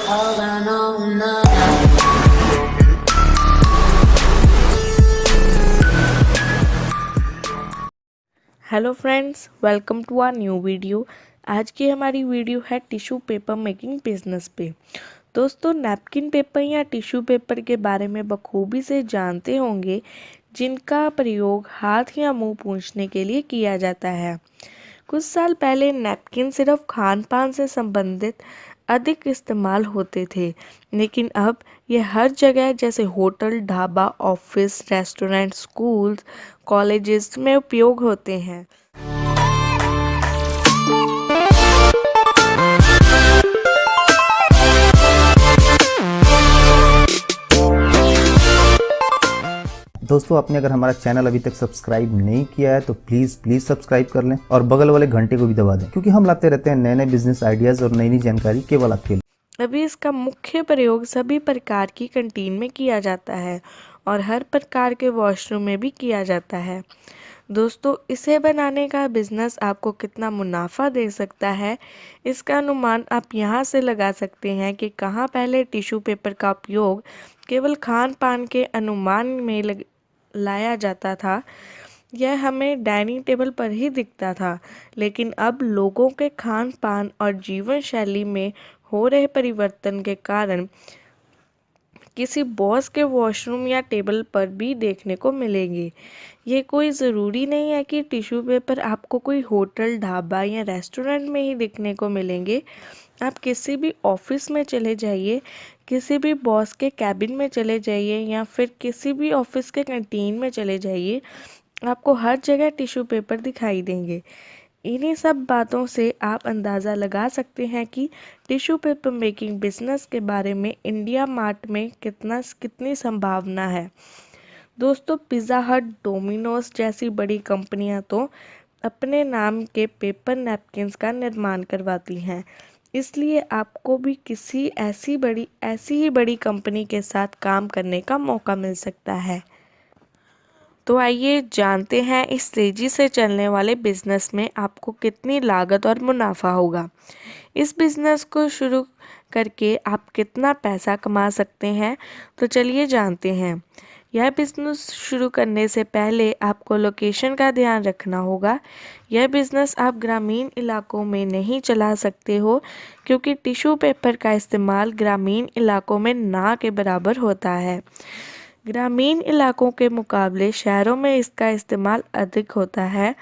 all I know now. Hello friends, welcome to our new video. आज की हमारी video है टिश्यू पेपर मेकिंग बिजनेस पे। दोस्तों, नैपकिन पेपर या टिश्यू पेपर के बारे में बखूबी से जानते होंगे, जिनका प्रयोग हाथ या मुंह पोंछने के लिए किया जाता है। कुछ साल पहले नैपकिन सिर्फ खान पान से संबंधित अधिक इस्तेमाल होते थे, लेकिन अब यह हर जगह जैसे hotel, dhaba, office, restaurant, schools, colleges में उपयोग होते हैं। दोस्तों, आपने अगर हमारा चैनल अभी तक सब्सक्राइब नहीं किया है तो प्लीज सब्सक्राइब कर लें और बगल वाले घंटे को भी दबा दें, क्योंकि हम लाते रहते हैं नए नए बिजनेस आइडियाज और नई नई जानकारी केवल आपके लिए। अभी इसका मुख्य प्रयोग सभी प्रकार की कैंटीन में किया जाता है और हर प्रकार के वॉशरूम में भी किया जाता है। दोस्तों, इसे बनाने का बिजनेस आपको कितना मुनाफा दे सकता है, इसका अनुमान आप यहाँ से लगा सकते हैं कि कहाँ पहले टिश्यू पेपर का उपयोग केवल खान पान के अनुमान में लाया जाता था। यह हमें डाइनिंग टेबल पर ही दिखता था, लेकिन अब लोगों के खान पान और जीवन शैली में हो रहे परिवर्तन के कारण किसी बॉस के वॉशरूम या टेबल पर भी देखने को मिलेंगे। ये कोई ज़रूरी नहीं है कि टिश्यू पेपर आपको कोई होटल, ढाबा या रेस्टोरेंट में ही दिखने को मिलेंगे। आप किसी भी ऑफिस में चले जाइए, किसी भी बॉस के कैबिन में चले जाइए या फिर किसी भी ऑफिस के कैंटीन में चले जाइए, आपको हर जगह टिश्यू पेपर दिखाई देंगे। इन्हीं सब बातों से आप अंदाज़ा लगा सकते हैं कि टिश्यू पेपर मेकिंग बिजनेस के बारे में इंडिया मार्ट में कितनी संभावना है। दोस्तों, पिज़्ज़ा हट, डोमिनोज जैसी बड़ी कंपनियां तो अपने नाम के पेपर नैपकिन्स का निर्माण करवाती हैं, इसलिए आपको भी किसी ऐसी ही बड़ी कंपनी के साथ काम करने का मौका मिल सकता है। तो आइए जानते हैं इस तेज़ी से चलने वाले बिजनेस में आपको कितनी लागत और मुनाफा होगा। इस बिजनेस को शुरू करके आप कितना पैसा कमा सकते हैं, तो चलिए जानते हैं। यह बिजनेस शुरू करने से पहले आपको लोकेशन का ध्यान रखना होगा। यह बिजनेस आप ग्रामीण इलाकों में नहीं चला सकते हो, क्योंकि टिश्यू पेपर का इस्तेमाल ग्रामीण इलाकों में ना के बराबर होता है। ग्रामीण इलाकों के मुकाबले शहरों में इसका इस्तेमाल अधिक होता है।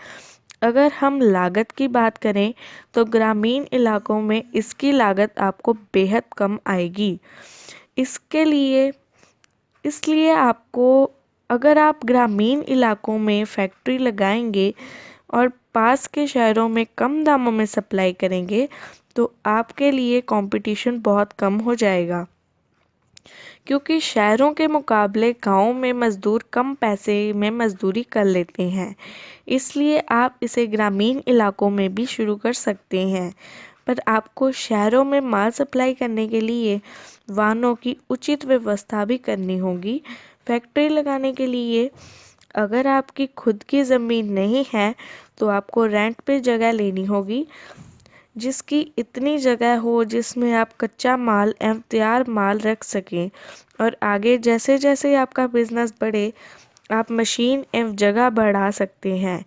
अगर हम लागत की बात करें तो ग्रामीण इलाकों में इसकी लागत आपको बेहद कम आएगी। इसके लिए इसलिए आपको अगर आप ग्रामीण इलाकों में फैक्ट्री लगाएंगे और पास के शहरों में कम दामों में सप्लाई करेंगे, तो आपके लिए कंपटीशन बहुत कम हो जाएगा, क्योंकि शहरों के मुकाबले गांवों में मज़दूर कम पैसे में मज़दूरी कर लेते हैं। इसलिए आप इसे ग्रामीण इलाकों में भी शुरू कर सकते हैं, पर आपको शहरों में माल सप्लाई करने के लिए वाहनों की उचित व्यवस्था भी करनी होगी। फैक्ट्री लगाने के लिए अगर आपकी खुद की ज़मीन नहीं है तो आपको रेंट पे जगह लेनी होगी, जिसकी इतनी जगह हो जिसमें आप कच्चा माल एवं तैयार माल रख सकें, और आगे जैसे जैसे आपका बिजनेस बढ़े आप मशीन एवं जगह बढ़ा सकते हैं।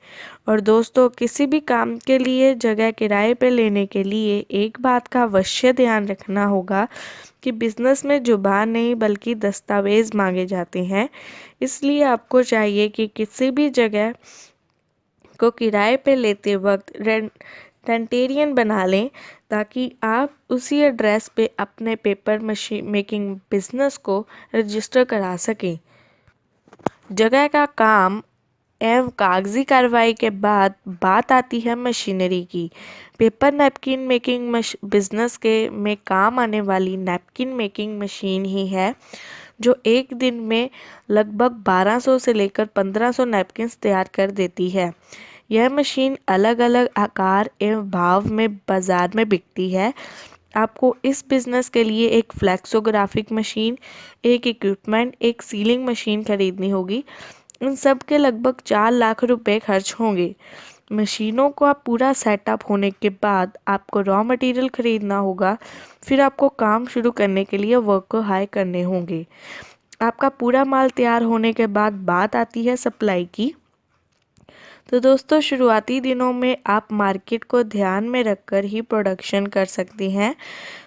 और दोस्तों, किसी भी काम के लिए जगह किराए पे लेने के लिए एक बात का अवश्य ध्यान रखना होगा कि बिजनेस में जुबान नहीं बल्कि दस्तावेज मांगे जाते हैं। इसलिए आपको चाहिए कि किसी भी जगह को किराए पे लेते वक्त रेंटेरियन बना लें, ताकि आप उसी एड्रेस पे अपने पेपर मशीन मेकिंग बिजनेस को रजिस्टर करा सकें। जगह का काम एवं कागजी कार्रवाई के बाद बात आती है मशीनरी की। पेपर नैपकिन मेकिंग बिजनेस के में काम आने वाली नैपकिन मेकिंग मशीन ही है जो एक दिन में लगभग 1200 से लेकर 1500 नैपकिन्स तैयार कर देती है। यह मशीन अलग अलग आकार एवं भाव में बाज़ार में बिकती है। आपको इस बिज़नेस के लिए एक फ्लेक्सोग्राफिक मशीन, एक इक्विपमेंट, एक सीलिंग मशीन खरीदनी होगी। इन सब के लगभग 4 लाख रुपए खर्च होंगे। मशीनों का पूरा सेटअप होने के बाद आपको रॉ मटेरियल खरीदना होगा, फिर आपको काम शुरू करने के लिए वर्कर हायर करने होंगे। आपका पूरा माल तैयार होने के बाद बात आती है सप्लाई की। तो दोस्तों, शुरुआती दिनों में आप मार्केट को ध्यान में रखकर ही प्रोडक्शन कर सकती हैं।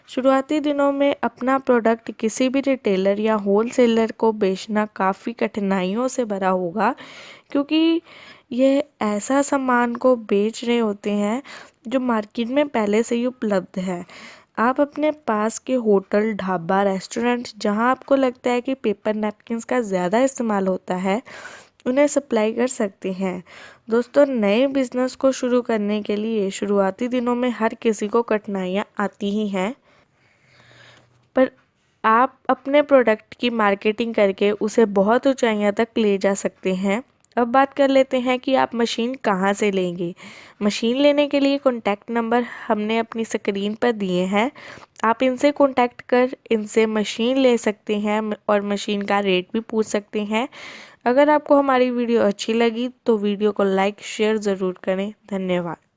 शुरुआती दिनों में अपना प्रोडक्ट किसी भी रिटेलर या होलसेलर को बेचना काफ़ी कठिनाइयों से भरा होगा, क्योंकि ये ऐसा सामान को बेच रहे होते हैं जो मार्केट में पहले से ही उपलब्ध है। आप अपने पास के होटल, ढाबा, रेस्टोरेंट जहां आपको लगता है कि पेपर नैपकिन्स का ज़्यादा इस्तेमाल होता है, उन्हें सप्लाई कर सकते हैं। दोस्तों, नए बिजनेस को शुरू करने के लिए शुरुआती दिनों में हर किसी को कठिनाइयाँ आती ही हैं, पर आप अपने प्रोडक्ट की मार्केटिंग करके उसे बहुत ऊंचाइयों तक ले जा सकते हैं। अब बात कर लेते हैं कि आप मशीन कहाँ से लेंगे। मशीन लेने के लिए कॉन्टैक्ट नंबर हमने अपनी स्क्रीन पर दिए हैं। आप इनसे कॉन्टैक्ट कर इनसे मशीन ले सकते हैं और मशीन का रेट भी पूछ सकते हैं। अगर आपको हमारी वीडियो अच्छी लगी तो वीडियो को लाइक शेयर ज़रूर करें। धन्यवाद।